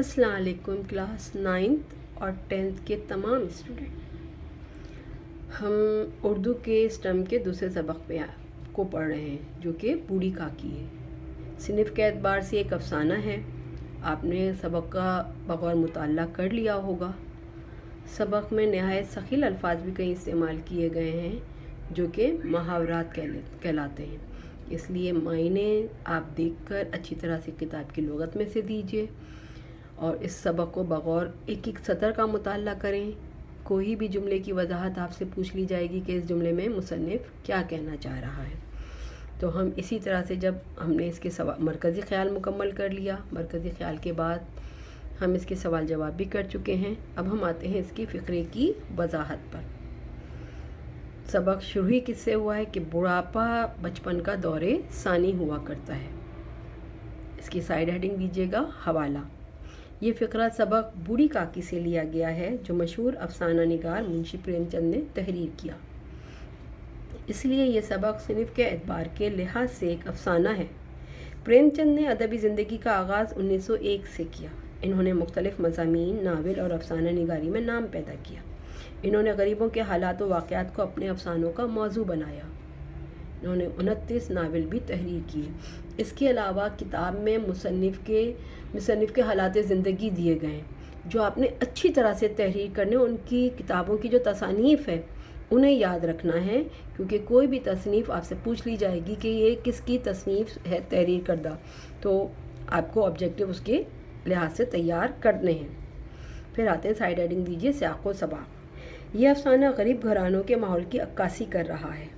अस्सलाम वालेकुम class 9th और 10th के तमाम स्टूडेंट, हम उर्दू के स्टम के दूसरे सबक को पढ़ रहे हैं जो कि बूढ़ी काकी है। सिनफ के एतबार से एक अफसाना है। आपने सबक का बगौर मुताला कर लिया होगा। सबक में नहायत सखील अल्फाज भी कहीं इस्तेमाल किए गए हैं जो कि मुहावरात कहलाते हैं। इसलिए मायने आप देखकर अच्छी तरह से किताब की लुगत में से दीजिए और इस सबक को बगौर एक एक सतर का मुताला करें। कोई भी जुमले की वजाहत आपसे पूछ ली जाएगी कि इस जुमले में मुसन्निफ़ क्या कहना चाह रहा है। तो हम इसी तरह से जब हमने इसके मरकज़ी ख़्याल मुकम्मल कर लिया, मरकज़ी ख़्याल के बाद हम इसके सवाल जवाब भी कर चुके हैं। अब हम आते हैं इसकी फ़िक्रे की वजाहत पर। सबक शुरू ही किससे हुआ है कि बुढ़ापा बचपन का दौरे सानी हुआ करता है। इसकी साइड हेडिंग दीजिएगा हवाला। ये फ़िक्रा सबक बूढ़ी काकी से लिया गया है जो मशहूर अफसाना निगार मुंशी प्रेमचंद ने तहरीर किया। इसलिए ये सबक सिनफ के एतबार के लिहाज से एक अफसाना है। प्रेमचंद ने अदबी ज़िंदगी का आगाज़ 1901 से किया। इन्होंने मुख्तलिफ़ मज़ामीन, नावल और अफसाना निगारी में नाम पैदा किया। इन्होंने गरीबों के हालात व वाक़यात को अपने अफसानों का मौजू बनाया। इन्होंने 29 नावल भी तहरीर किए। इसके अलावा किताब में मुसन्निफ़ के हालात ज़िंदगी दिए गए जो आपने अच्छी तरह से तहरीर करने। उनकी किताबों की जो तसानीफ़ है उन्हें याद रखना है, क्योंकि कोई भी तसनीफ़ आपसे पूछ ली जाएगी कि ये किसकी तसनीफ़ है तहरीर करदा, तो आपको ऑब्जेक्टिव उसके लिहाज से तैयार करने हैं। फिर आते हैं साइड हेडिंग दीजिए सियाक़ व सबाक़। ये अफसाना गरीब घरानों के माहौल की अक्कासी कर रहा है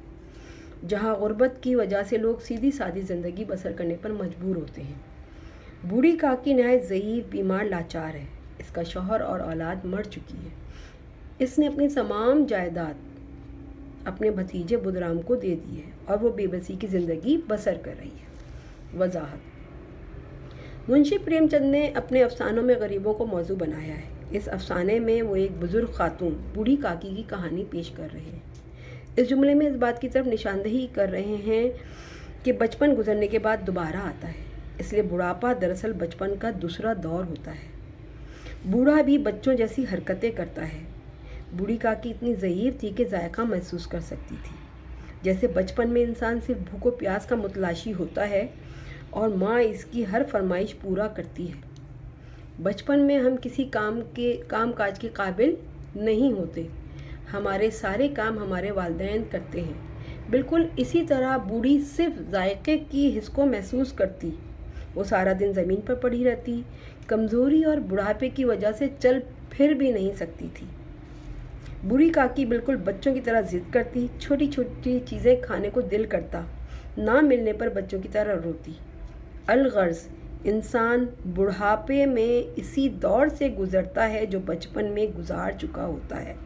जहाँ गुर्बत की वजह से लोग सीधी सादी ज़िंदगी बसर करने पर मजबूर होते हैं। बूढ़ी काकी नहायत ज़ईफ़, बीमार, लाचार है। इसका शौहर और औलाद मर चुकी है। इसने अपनी तमाम जायदाद अपने भतीजे बुदराम को दे दी है और वो बेबसी की ज़िंदगी बसर कर रही है। वजाहत। मुंशी प्रेमचंद ने अपने अफसानों में गरीबों को मौजू बनाया है। इस अफसाने में वो एक बुज़ुर्ग खातून बूढ़ी काकी की कहानी पेश कर रहे हैं। इस जुमले में इस बात की तरफ निशानदही कर रहे हैं कि बचपन गुजरने के बाद दोबारा आता है, इसलिए बुढ़ापा दरअसल बचपन का दूसरा दौर होता है। बूढ़ा भी बच्चों जैसी हरकतें करता है। बूढ़ी काकी इतनी ज़ईफ़ थी कि जायका महसूस कर सकती थी। जैसे बचपन में इंसान सिर्फ भूख व प्यास का मुतलाशी होता है और माँ इसकी हर फरमाइश पूरा करती है। बचपन में हम किसी काम काज के काबिल नहीं होते। हमारे सारे काम हमारे वालिदैन करते हैं। बिल्कुल इसी तरह बूढ़ी सिर्फ जायके की हिस्स को महसूस करती। वो सारा दिन ज़मीन पर पड़ी रहती, कमज़ोरी और बुढ़ापे की वजह से चल फिर भी नहीं सकती थी। बूढ़ी काकी बिल्कुल बच्चों की तरह ज़िद करती, छोटी छोटी चीज़ें खाने को दिल करता, ना मिलने पर बच्चों की तरह रोती। अलगर्ज़ इंसान बुढ़ापे में इसी दौर से गुज़रता है जो बचपन में गुजार चुका होता है।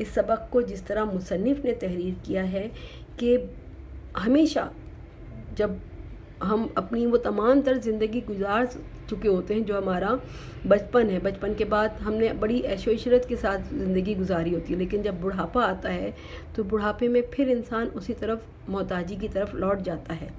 इस सबक को जिस तरह मुसन्निफ़ ने तहरीर किया है कि हमेशा जब हम अपनी वो तमाम तर ज़िंदगी गुजार चुके होते हैं जो हमारा बचपन है, बचपन के बाद हमने बड़ी ऐशो इशरत के साथ ज़िंदगी गुजारी होती है, लेकिन जब बुढ़ापा आता है तो बुढ़ापे में फिर इंसान उसी तरफ मोहताजी की तरफ लौट जाता है।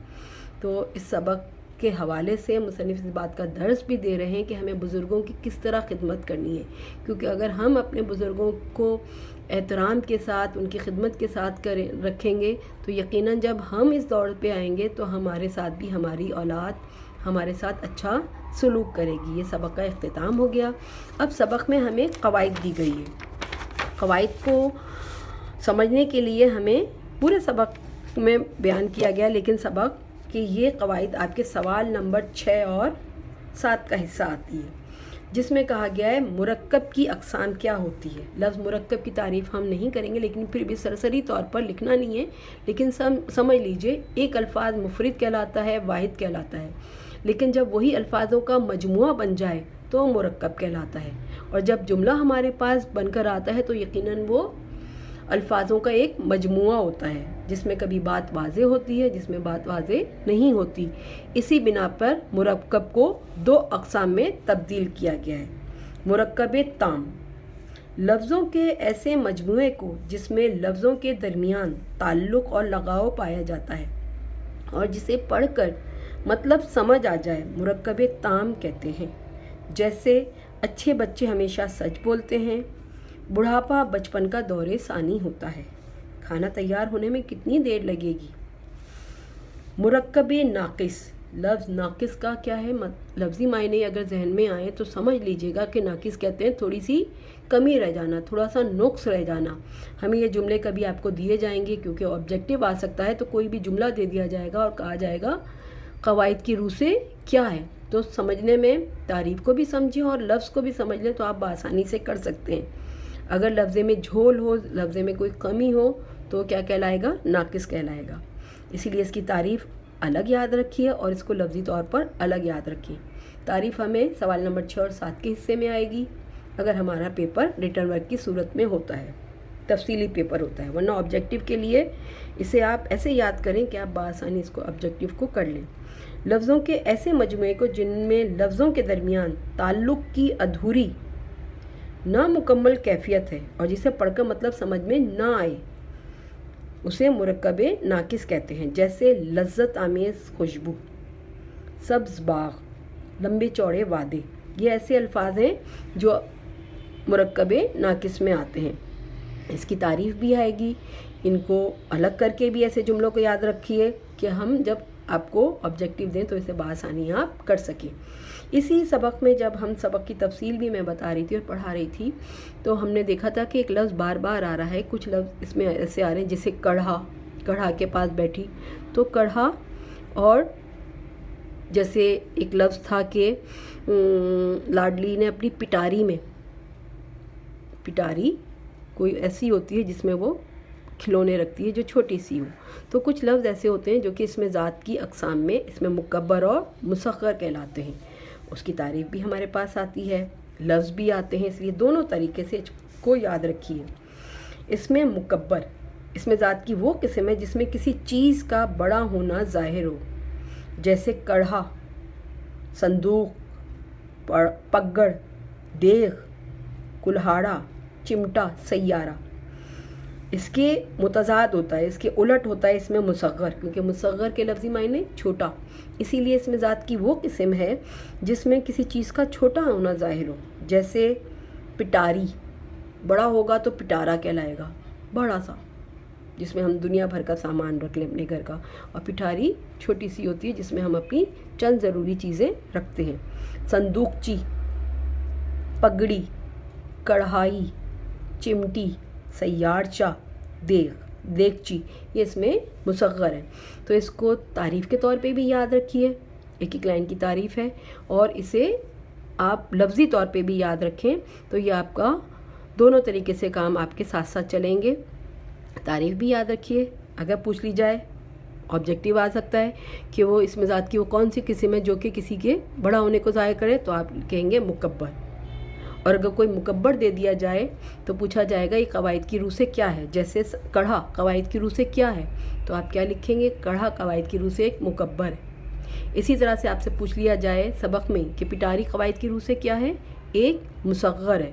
तो इस सबक के हवाले से मुसन्निफ़ इस बात का दर्स भी दे रहे हैं कि हमें बुज़ुर्गों की किस तरह खिदमत करनी है, क्योंकि अगर हम अपने बुज़ुर्गों को एहतराम के साथ, उनकी खिदमत के साथ रखेंगे तो यकीनन जब हम इस दौर पे आएंगे तो हमारे साथ भी हमारी औलाद हमारे साथ अच्छा सलूक करेगी। ये सबक का इख्तिताम हो गया। अब सबक में हमें क़वाइद दी गई है। क़वाइद को समझने के लिए हमें पूरे सबक में बयान किया गया, लेकिन सबक कि ये क़वाइद आपके सवाल नंबर 6 और 7 का हिस्सा आती है, जिसमें कहा गया है मुरक्कब की अक़साम क्या होती है। लफ्ज़ मुरक्कब की तारीफ़ हम नहीं करेंगे, लेकिन फिर भी सरसरी तौर पर लिखना नहीं है, लेकिन समझ लीजिए एक अल्फाज मुफरिद कहलाता है, वाहिद कहलाता है, लेकिन जब वही अल्फाजों का मजमुआ बन जाए तो मुरक्कब कहलाता है। और जब जुमला हमारे पास बनकर आता है तो यकीनन वो अल्फाजों का एक मजमुआ होता है, जिसमें कभी बात वाज़े होती है, जिसमें बात वाज़े नहीं होती। इसी बिना पर मुरक्कब को 2 अक़साम में तब्दील किया गया है। मुरक्कब ताम, लफ्ज़ों के ऐसे मजमुए को जिसमें लफ्ज़ों के दरमियान ताल्लुक़ और लगाव पाया जाता है और जिसे पढ़कर मतलब समझ आ जाए, मुरक्कब ताम कहते हैं। जैसे अच्छे बच्चे हमेशा सच बोलते हैं। बुढ़ापा बचपन का दौरे सानी होता है। खाना तैयार होने में कितनी देर लगेगी। मुरक्कबे नाकिस, लफ्ज़ नाकिस का क्या है लफ्ज़ी मायने अगर जहन में आए तो समझ लीजिएगा कि नाकिस कहते हैं थोड़ी सी कमी रह जाना, थोड़ा सा नुक्स रह जाना। हमें ये जुमले कभी आपको दिए जाएंगे क्योंकि ऑब्जेक्टिव आ सकता है, तो कोई भी जुमला दे दिया जाएगा और कहा जाएगा क़वाइद की रूह से क्या है, तो समझने में तारीफ़ को भी समझें और लफ्ज़ को भी समझ लें तो आप बआसानी से कर सकते हैं। अगर लफ्ज़े में झोल हो, लफ्ज़े में कोई कमी हो तो क्या कहलाएगा, नाकिस कहलाएगा। इसीलिए इसकी तारीफ़ अलग याद रखिए और इसको लफ्ज़ी तौर पर अलग याद रखिए। तारीफ़ हमें सवाल नंबर 6 और 7 के हिस्से में आएगी अगर हमारा पेपर रिटर्न वर्क की सूरत में होता है, तफसीली पेपर होता है। वरना ऑब्जेक्टिव के लिए इसे आप ऐसे याद करें कि आप बआसानी इसको ऑब्जेक्टिव को कर लें। लफ्ज़ों के ऐसे मजमूए को जिनमें लफ्ज़ों के दरमियान ताल्लुक़ की अधूरी नामुकम्मल कैफियत है और जिसे पढ़कर मतलब समझ में ना आए, उसे मुरक्कबे नाकिस कहते हैं। जैसे लज्जत आमेज़ खुशबू, सब्ज़ बाग, लंबे चौड़े वादे, ये ऐसे अल्फाज हैं जो मुरक्कबे नाकिस में आते हैं। इसकी तारीफ़ भी आएगी। इनको अलग करके भी ऐसे जुमलों को याद रखिए कि हम जब आपको ऑब्जेक्टिव दें तो इसे बआसानी आप कर सकें। इसी सबक में जब हम सबक की तफसील भी मैं बता रही थी और पढ़ा रही थी तो हमने देखा था कि एक लफ्ज़ बार बार आ रहा है। कुछ लफ्ज़ इसमें ऐसे आ रहे हैं जैसे कढ़ा, कढ़ा के पास बैठी, तो कढ़ा। और जैसे एक लफ्ज़ था कि लाडली ने अपनी पिटारी में, पिटारी कोई ऐसी होती है जिसमें वो खिलौने रखती है जो छोटी सी हो। तो कुछ लफ्ज़ ऐसे होते हैं जो कि इसमें ज़ात की अक़साम में इसमें मुकब्बर और मुसग़्ग़र कहलाते हैं। उसकी तारीफ़ भी हमारे पास आती है, लफ्ज़ भी आते हैं, इसलिए दोनों तरीके से इसको याद रखिए। इसमें मुकब्बर, इसमें ज़ात की वो किस्म है जिसमें किसी चीज़ का बड़ा होना ज़ाहिर हो, जैसे कढ़ा, संदूक, पगड़, देग, कुल्हाड़ा, चिमटा, सैयारा। इसके मुतज़ाद होता है, इसके उलट होता है इसमें मुसग़्ग़र, क्योंकि मुसग़्ग़र के लफ्ज़ी मायने छोटा, इसीलिए इसमें ज़ात की वो किस्म है जिसमें किसी चीज़ का छोटा होना ज़ाहिर हो। जैसे पिटारी, बड़ा होगा तो पिटारा कहलाएगा, बड़ा सा, जिसमें हम दुनिया भर का सामान रख लें अपने घर का, और पिटारी छोटी सी होती है जिसमें हम अपनी चंद ज़रूरी चीज़ें रखते हैं। संदूकची, पगड़ी, कढ़ाई, चिमटी, सैयारचा, देगची, ये इसमें मुसग़्ग़र है। तो इसको तारीफ़ के तौर पे भी याद रखिए, एक एक लाइन की तारीफ़ है, और इसे आप लफ्ज़ी तौर पे भी याद रखें तो ये आपका दोनों तरीके से काम आपके साथ साथ चलेंगे। तारीफ़ भी याद रखिए, अगर पूछ ली जाए ऑब्जेक्टिव आ सकता है कि वो इसमें ज़ात की वो कौन सी किस्म है जो कि किसी के बड़ा होने को ज़ाहिर करे, तो आप कहेंगे मुकब्बर। और अगर कोई मुकब्बर दे दिया जाए तो पूछा जाएगा ये क़वाइद की रूह से क्या है। जैसे कढ़ा क़वाइद की रूह से क्या है, तो आप क्या लिखेंगे, कढ़ा क़वाइद की रूह से एक मुकब्बर है। इसी तरह से आपसे पूछ लिया जाए सबक में कि पिटारी क़वाइद की रूह से क्या है, एक मुसग़्ग़र है।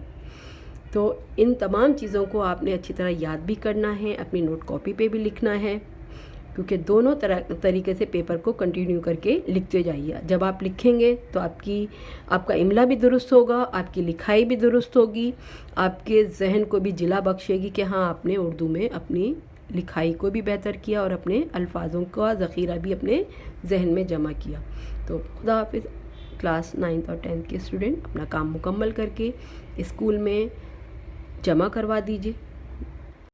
तो इन तमाम चीज़ों को आपने अच्छी तरह याद भी करना है, अपनी नोट कॉपी पे भी लिखना है, क्योंकि दोनों तरीके से पेपर को कंटिन्यू करके लिखते जाइए। जब आप लिखेंगे तो आपका इमला भी दुरुस्त होगा, आपकी लिखाई भी दुरुस्त होगी, आपके जहन को भी जिला बख्शेगी कि हाँ आपने उर्दू में अपनी लिखाई को भी बेहतर किया और अपने अल्फाजों का ज़ख़ीरा भी अपने जहन में जमा किया। तो खुदा हाफिज़। क्लास 9th और 10th के स्टूडेंट अपना काम मुकम्मल करके स्कूल में जमा करवा दीजिए।